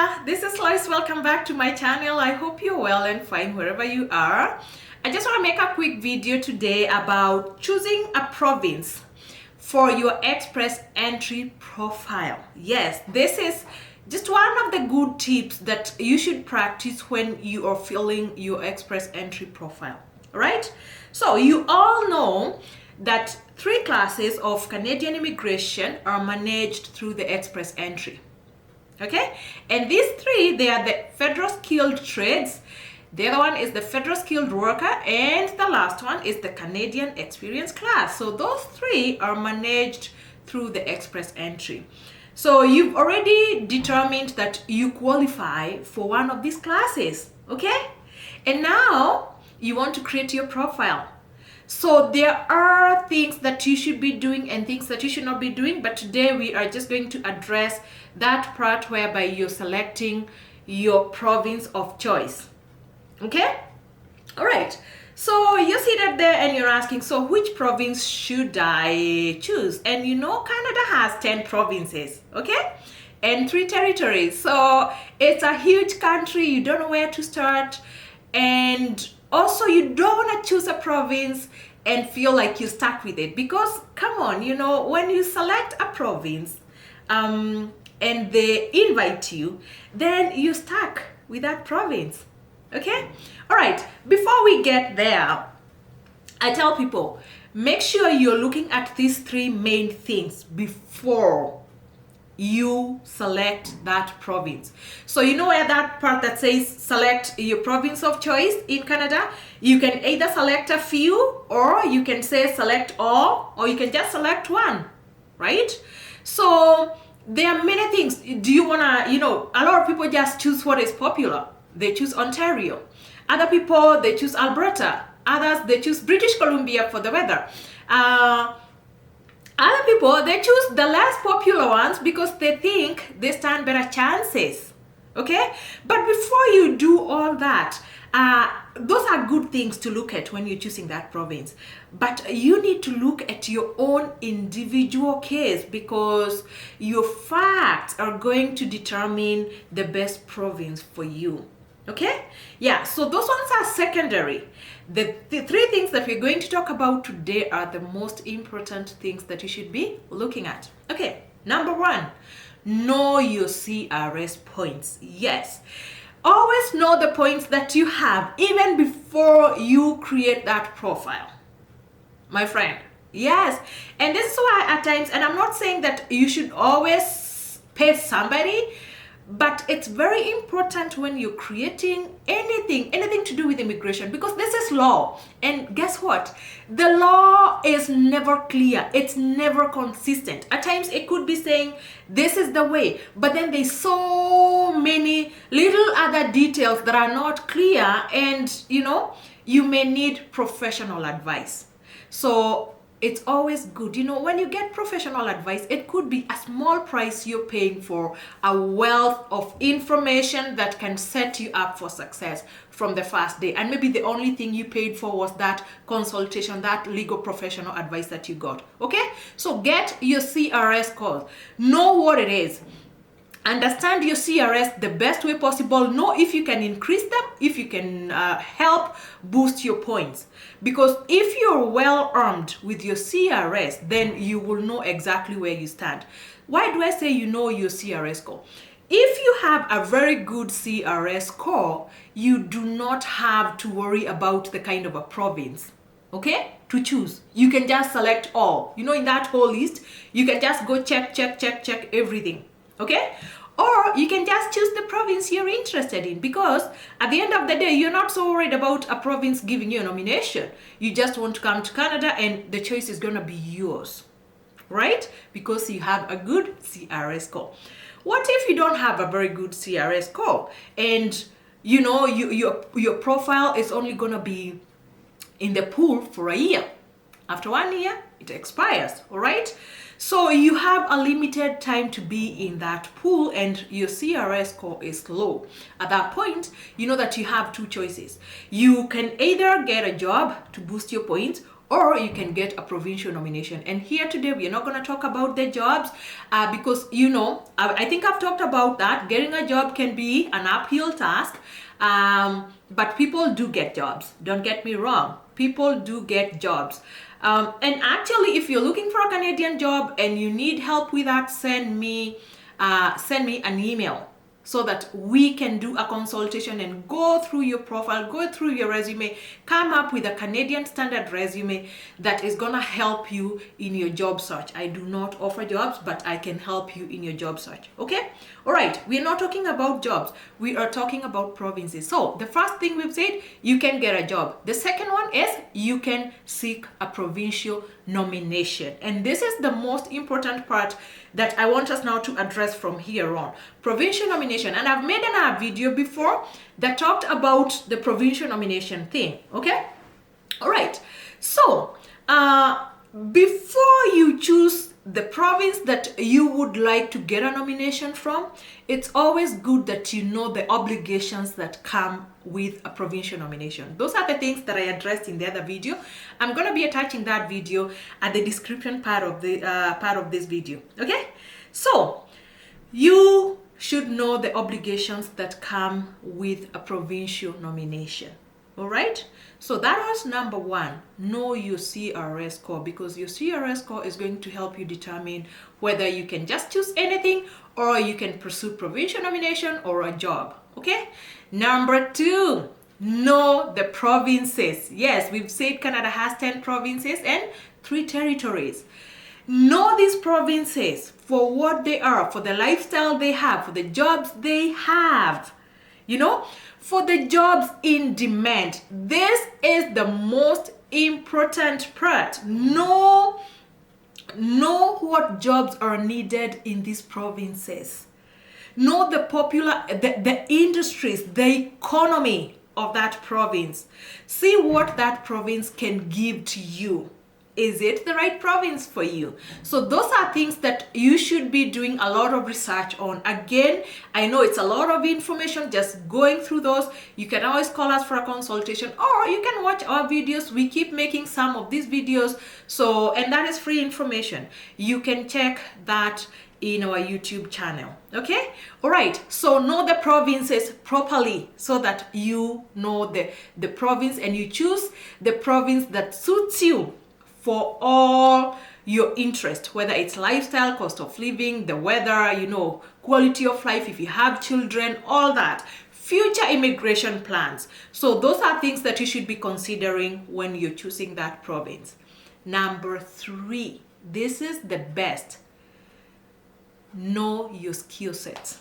Hola, this is Lois. Welcome back to my channel. I hope you're well and fine wherever you are. I just want to make a quick video today about choosing a province for your Express entry profile. Yes, this is just one of the good tips that you should practice when you are filling your Express entry profile, right? So you all know that 3 classes of Canadian immigration are managed through the Express entry. Okay, and these 3, they are the federal skilled trades, the other one is the federal skilled worker, and the last one is the Canadian experience class. So those 3 are managed through the Express entry. So you've already determined that you qualify for one of these classes, okay? And now you want to create your profile. So there are things that you should be doing and things that you should not be doing, but today we are just going to address that part whereby you're selecting your province of choice. Okay? All right. So you're seated there and you're asking, so which province should I choose? And you know, Canada has 10 provinces, okay? And 3 territories. So it's a huge country. You don't know where to start. And also, you don't want to choose a province and feel like you're stuck with it, because come on, you know, when you select a province and they invite you, then you're stuck with that province. Okay? All right, before we get there, I tell people, make sure you're looking at these 3 main things before you select that province. So you know where that part that says select your province of choice in Canada, you can either select a few, or you can say select all, or you can just select one, right? So there are many things. Do you want to, you know, a lot of people just choose what is popular. They choose Ontario. Other people, they choose Alberta. Others, they choose British Columbia for the weather. Other people, they choose the less popular ones because they think they stand better chances, okay? But before you do all that, those are good things to look at when you're choosing that province. But you need to look at your own individual case, because your facts are going to determine the best province for you. Okay? Yeah, so those ones are secondary. The 3 things that we're going to talk about today are the most important things that you should be looking at. Okay, number 1, know your CRS points. Yes, always know the points that you have even before you create that profile, my friend. Yes, and this is why at times, and I'm not saying that you should always pay somebody, but it's very important when you're creating anything to do with immigration, because this is law. And guess what? The law is never clear. It's never consistent. At times it could be saying this is the way, but then there's so many little other details that are not clear, and you know, you may need professional advice. So it's always good, you know, when you get professional advice, it could be a small price you're paying for a wealth of information that can set you up for success from the first day. And maybe the only thing you paid for was that consultation, that legal professional advice that you got. Okay? So get your CRS call. Know what it is. Understand your CRS the best way possible. Know if you can increase them, if you can help boost your points. Because if you're well armed with your CRS, then you will know exactly where you stand. Why do I say you know your CRS score? If you have a very good CRS score, you do not have to worry about the kind of a province, okay, to choose. You can just select all. You know, in that whole list, you can just go check everything. Okay? Or you can just choose the province you're interested in, because at the end of the day, you're not so worried about a province giving you a nomination. You just want to come to Canada and the choice is going to be yours, right? Because you have a good CRS score. What if you don't have a very good CRS score and you know your profile is only going to be in the pool for a year? After 1 year, it expires, all right? So you have a limited time to be in that pool and your CRS score is low. At that point, you know that you have 2 choices. You can either get a job to boost your points, or you can get a provincial nomination. And here today, we are not going to talk about the jobs because, you know, I think I've talked about that. Getting a job can be an uphill task, but people do get jobs. Don't get me wrong. People do get jobs. And actually, if you're looking for a Canadian job and you need help with that, send me an email, so that we can do a consultation and go through your profile, go through your resume, come up with a Canadian standard resume that is gonna help you in your job search. I do not offer jobs, but I can help you in your job search, okay? All right, we're not talking about jobs. We are talking about provinces. So the first thing we've said, you can get a job. The second one is you can seek a provincial nomination. And this is the most important part that I want us now to address from here on. Provincial nomination. And I've made another video before that talked about the provincial nomination thing, okay? All right. So, before you choose the province that you would like to get a nomination from, it's always good that you know the obligations that come with a provincial nomination. Those are the things that I addressed in the other video. I'm going to be attaching that video at the description part of this video. Okay, so you should know the obligations that come with a provincial nomination. All right, so that was number one. Know your CRS score, because your CRS score is going to help you determine whether you can just choose anything or you can pursue provincial nomination or a job. Okay, number two, know the provinces. Yes, we've said Canada has 10 provinces and 3 territories. Know these provinces for what they are, for the lifestyle they have, for the jobs they have. You know, for the jobs in demand. This is the most important part. Know what jobs are needed in these provinces. Know the industries, the economy of that province. See what that province can give to you. Is it the right province for you? So those are things that you should be doing a lot of research on. Again, I know it's a lot of information, just going through those. You can always call us for a consultation, or you can watch our videos. We keep making some of these videos, and that is free information. You can check that in our YouTube channel. Okay, all right, so know the provinces properly so that you know the province and you choose the province that suits you for all your interest, whether it's lifestyle, cost of living, the weather, you know, quality of life, if you have children, all that. Future immigration plans. So those are things that you should be considering when you're choosing that province. Number 3, this is the best. Know your skill sets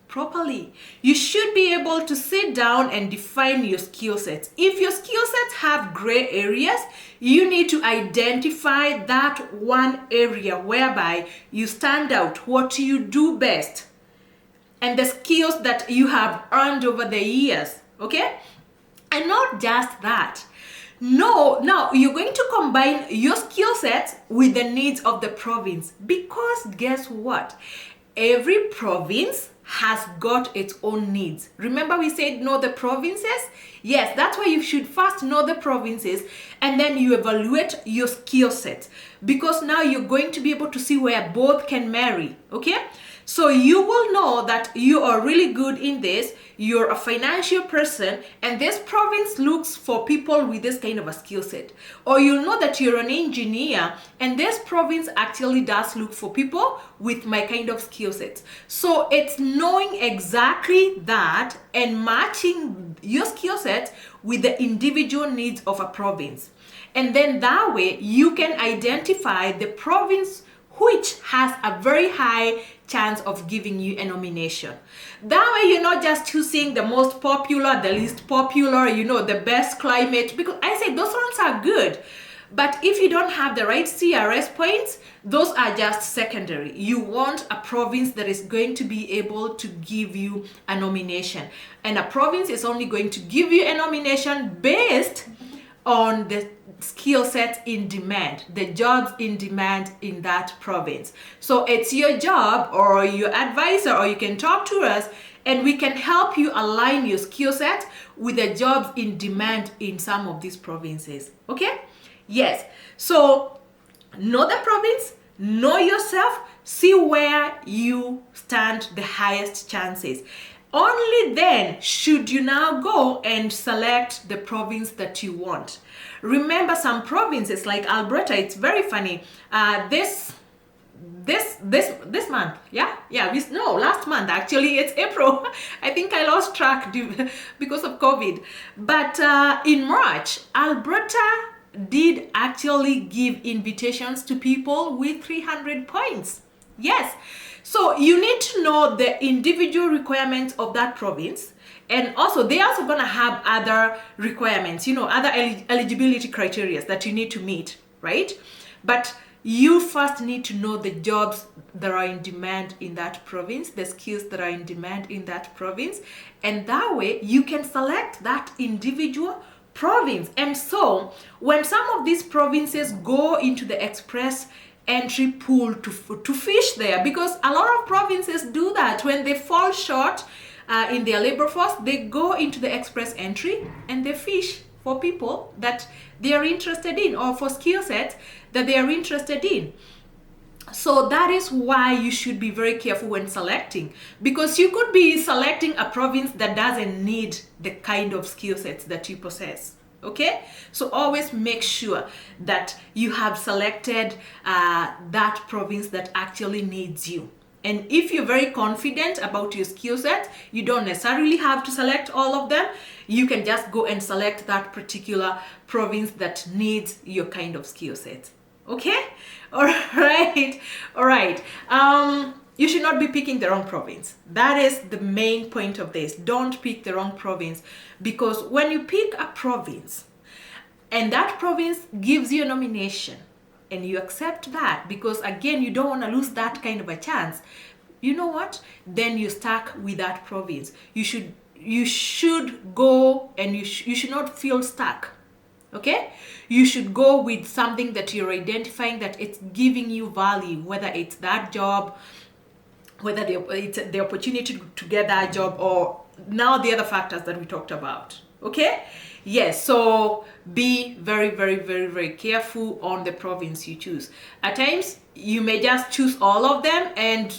properly. You should be able to sit down and define your skill sets. If your skill sets have gray areas, you need to identify that one area whereby you stand out, what you do best, and the skills that you have earned over the years. Okay? And not just that. No, now you're going to combine your skill sets with the needs of the province, because guess what? Every province has got its own needs. Remember we said know the provinces? Yes, that's why you should first know the provinces and then you evaluate your skill set, because now you're going to be able to see where both can marry. Okay? So you will know that you are really good in this, you're a financial person, and this province looks for people with this kind of a skill set. Or you'll know that you're an engineer, and this province actually does look for people with my kind of skill sets. So it's knowing exactly that and matching your skill set with the individual needs of a province. And then that way you can identify the province which has a very high chance of giving you a nomination. That way you're not just choosing the most popular, the least popular, you know, the best climate, because I say those ones are good. But if you don't have the right CRS points, those are just secondary. You want a province that is going to be able to give you a nomination. And a province is only going to give you a nomination based on the skill sets in demand, the jobs in demand in that province. So it's your job or your advisor, or you can talk to us and we can help you align your skill set with the jobs in demand in some of these provinces. Okay? Yes. So know the province, know yourself, see where you stand the highest chances. Only then should you now go and select the province that you want. Remember, some provinces like Alberta, it's very funny. This month, last month, actually, it's April. I think I lost track because of COVID. But in March, Alberta did actually give invitations to people with 300 points. Yes. So you need to know the individual requirements of that province. And also, they're also going to have other requirements, other eligibility criteria that you need to meet, right? But you first need to know the jobs that are in demand in that province, the skills that are in demand in that province. And that way, you can select that individual province. And so, when some of these provinces go into the express entry pool to fish there, because a lot of provinces do that when they fall short in their labor force, they go into the express entry and they fish for people that they are interested in, or for skill sets that they are interested in. So that is why you should be very careful when selecting, because you could be selecting a province that doesn't need the kind of skill sets that you possess. Okay, so always make sure that you have selected that province that actually needs you. And if you're very confident about your skill set, you don't necessarily have to select all of them. You can just go and select that particular province that needs your kind of skill set. Okay? All right. You should not be picking the wrong province. That is the main point of this. Don't pick the wrong province, because when you pick a province and that province gives you a nomination and you accept that, because again, you don't want to lose that kind of a chance, you know what? Then you're stuck with that province. You should go, and you should not feel stuck. Okay, you should go with something that you're identifying that it's giving you value, whether it's that job, whether it's the opportunity to get that job, or now the other factors that we talked about. Okay, yes. So be very, very, very, very careful on the province you choose. At times you may just choose all of them, and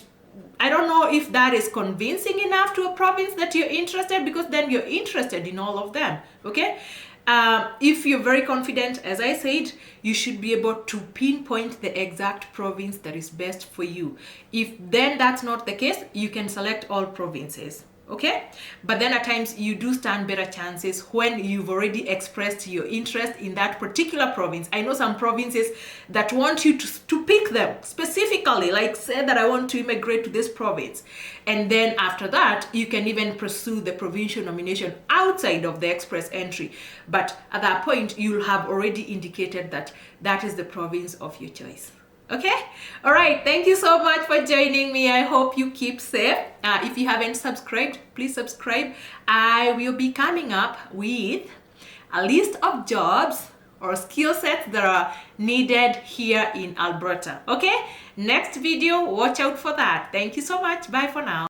I don't know if that is convincing enough to a province that you're interested, because then you're interested in all of them. Okay. If you're very confident, as I said, you should be able to pinpoint the exact province that is best for you. If then that's not the case, you can select all provinces. Okay, but then at times you do stand better chances when you've already expressed your interest in that particular province. I know some provinces that want you to pick them specifically, like say that I want to immigrate to this province, and then after that you can even pursue the provincial nomination outside of the express entry. But at that point, you'll have already indicated that that is the province of your choice. Okay, all right, thank you so much for joining me. I hope you keep safe. If you haven't subscribed, please subscribe. I will be coming up with a list of jobs or skill sets that are needed here in Alberta. Okay, next video, watch out for that. Thank you so much. Bye for now.